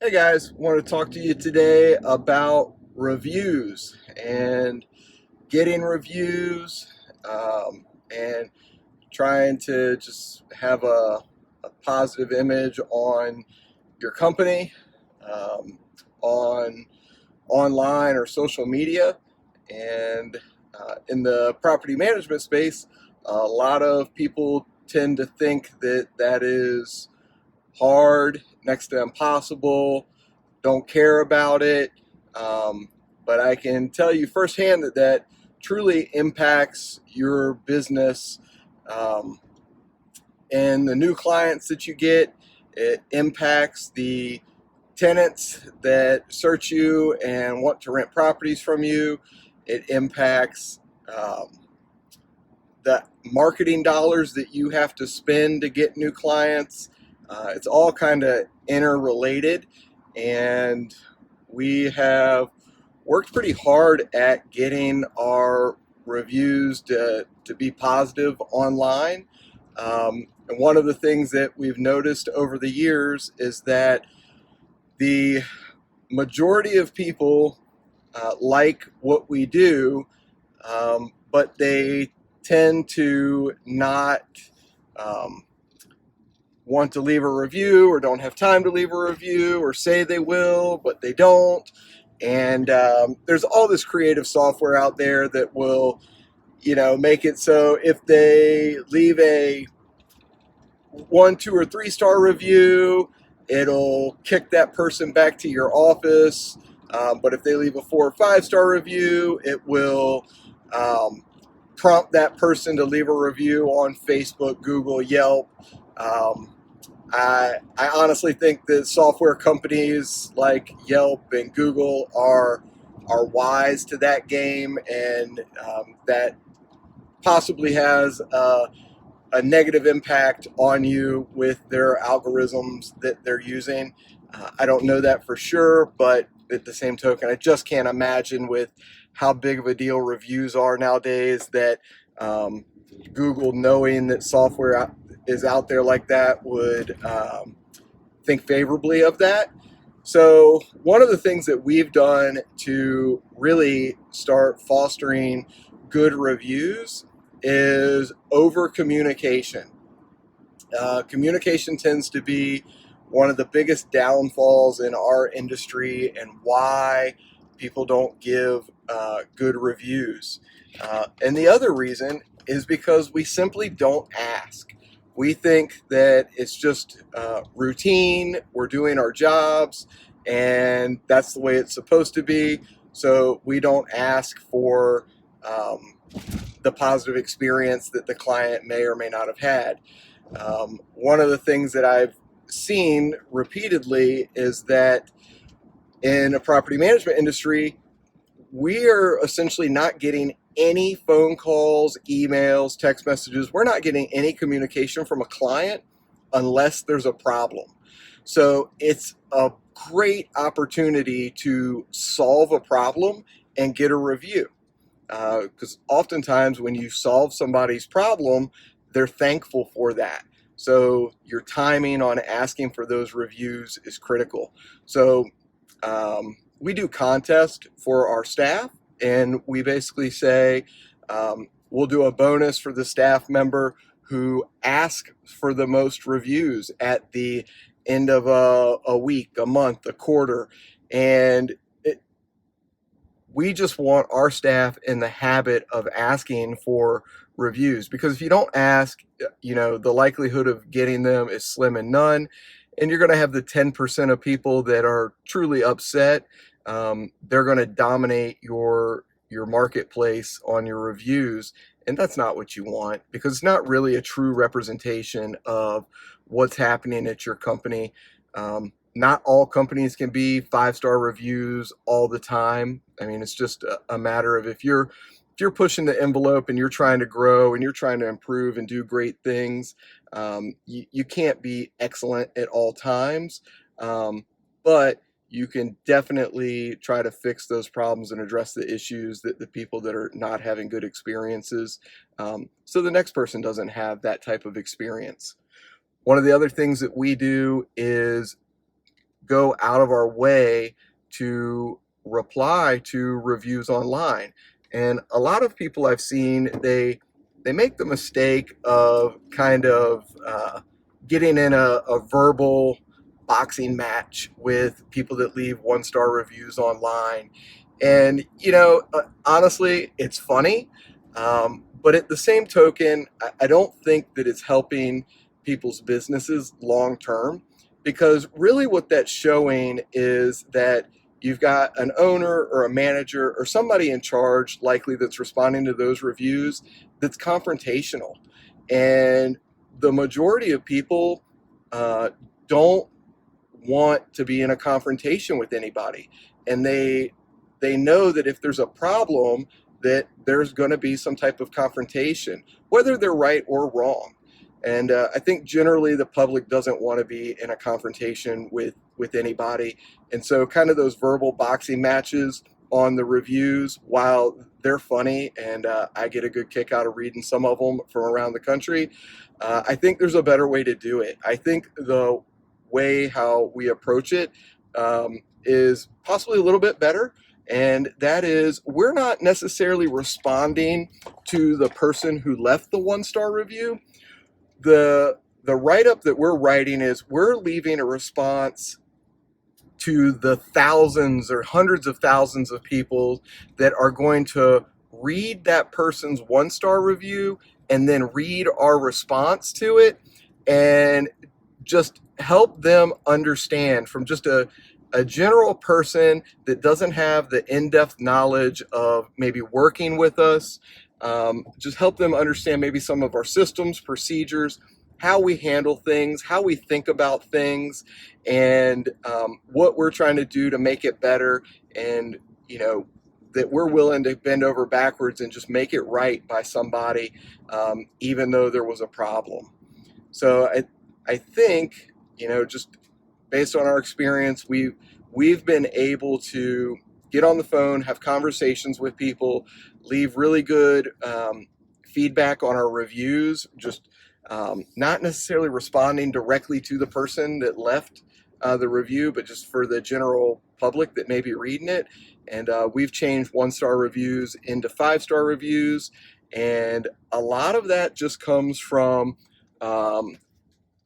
Hey guys, want to talk to you today about reviews and getting reviews and trying to just have a positive image on your company, um, on online or social media. And in the property management space, a lot of people tend to think that that is hard, next to impossible, don't care about it. Um, but I can tell you firsthand that that truly impacts your business um, and the new clients that you get. It impacts the tenants that search you and want to rent properties from you. It impacts the marketing dollars that you have to spend to get new clients. It's all kind of interrelated, and we have worked pretty hard at getting our reviews to be positive online. And one of the things that we've noticed over the years is that the majority of people like what we do, but they tend to not um, want to leave a review or don't have time to leave a review or say they will, but they don't. And there's all this creative software out there that will, make it so if they leave a 1, 2, or 3 star review, it'll kick that person back to your office. But if they leave a 4 or 5 star review, it will prompt that person to leave a review on Facebook, Google, Yelp. Um, I honestly think that software companies like Yelp and Google are wise to that game, and that possibly has a negative impact on you with their algorithms that they're using. I don't know that for sure, but at the same token, I just can't imagine with how big of a deal reviews are nowadays that um, Google, knowing that software is out there like that, would think favorably of that. So, one of the things that we've done to really start fostering good reviews is over communication. Communication tends to be one of the biggest downfalls in our industry and why people don't give good reviews. And the other reason is because we simply don't ask. We think that it's just routine, we're doing our jobs, and that's the way it's supposed to be. So we don't ask for the positive experience that the client may or may not have had. One of the things that I've seen repeatedly is that in a property management industry, we are essentially not getting any phone calls, emails, text messages. We're not getting any communication from a client unless there's a problem. So it's a great opportunity to solve a problem and get a review. Because oftentimes when you solve somebody's problem, they're thankful for that. So your timing on asking for those reviews is critical. So we do contests for our staff, and we basically say we'll do a bonus for the staff member who asks for the most reviews at the end of a week, a month, a quarter. And we just want our staff in the habit of asking for reviews, because if you don't ask, the likelihood of getting them is slim and none. And you're going to have the 10% of people that are truly upset. They're going to dominate your marketplace on your reviews, and that's not what you want, because it's not really a true representation of what's happening at your company. Not all companies can be 5 star reviews all the time. I mean, it's just a matter of if you're pushing the envelope and you're trying to grow and you're trying to improve and do great things, you can't be excellent at all times. But you can definitely try to fix those problems and address the issues that the people that are not having good experiences, so the next person doesn't have that type of experience. One of the other things that we do is go out of our way to reply to reviews online. And a lot of people I've seen, they make the mistake of kind of getting in a verbal boxing match with people that leave 1-star reviews online. And, honestly, it's funny. But at the same token, I don't think that it's helping people's businesses long term, because really what that's showing is that you've got an owner or a manager or somebody in charge, likely, that's responding to those reviews, that's confrontational. And the majority of people don't want to be in a confrontation with anybody, and they know that if there's a problem, that there's going to be some type of confrontation, whether they're right or wrong. And I think generally the public doesn't want to be in a confrontation with anybody. And so kind of those verbal boxing matches on the reviews, while they're funny, and I get a good kick out of reading some of them from around the country, I think there's a better way to do it. I think the way how we approach it is possibly a little bit better. And that is, we're not necessarily responding to the person who left the 1-star review. The write-up that we're writing is, we're leaving a response to the thousands or hundreds of thousands of people that are going to read that person's 1-star review and then read our response to it, and just help them understand from just a general person that doesn't have the in-depth knowledge of maybe working with us. Just help them understand maybe some of our systems, procedures, how we handle things, how we think about things, and what we're trying to do to make it better. And, that we're willing to bend over backwards and just make it right by somebody, even though there was a problem. So I think, just based on our experience, we've been able to get on the phone, have conversations with people, leave really good feedback on our reviews, just not necessarily responding directly to the person that left the review, but just for the general public that may be reading it. And we've changed 1-star reviews into 5-star reviews. And a lot of that just comes from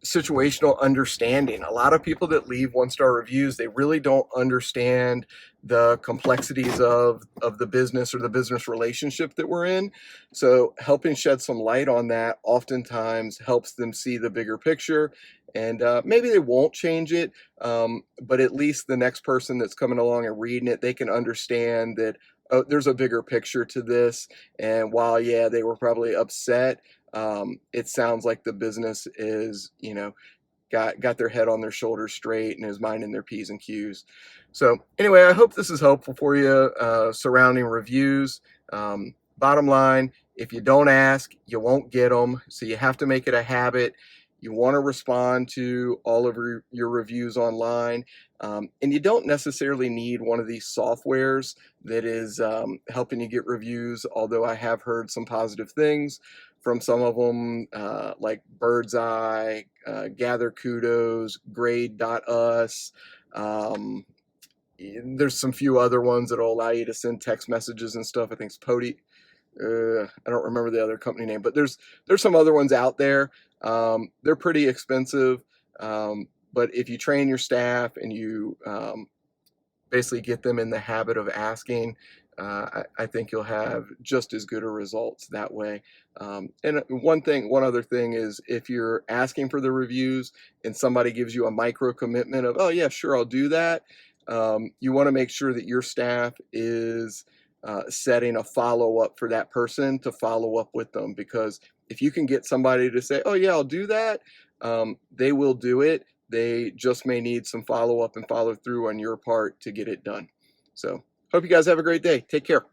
situational understanding. A lot of people that leave 1-star reviews, they really don't understand the complexities of the business or the business relationship that we're in. So helping shed some light on that oftentimes helps them see the bigger picture. And maybe they won't change it, but at least the next person that's coming along and reading it, they can understand that, oh, there's a bigger picture to this. And while, yeah, they were probably upset, it sounds like the business is, got their head on their shoulders straight and is minding their P's and Q's. So anyway, I hope this is helpful for you surrounding reviews. Bottom line, if you don't ask, you won't get them. So you have to make it a habit. You want to respond to all of your reviews online. And you don't necessarily need one of these softwares that is helping you get reviews, although I have heard some positive things from some of them, like Birdseye, Gather Kudos, Grade.us. There's some few other ones that will allow you to send text messages and stuff. I think it's Pody. I don't remember the other company name, but there's some other ones out there. They're pretty expensive, but if you train your staff and you basically get them in the habit of asking, I think you'll have just as good a results that way. And one other thing is, if you're asking for the reviews and somebody gives you a micro commitment of, oh yeah, sure, I'll do that. You want to make sure that your staff is setting a follow-up for that person to follow up with them, because if you can get somebody to say, oh yeah, I'll do that, they will do it. They just may need some follow-up and follow through on your part to get it done. So hope you guys have a great day. Take care.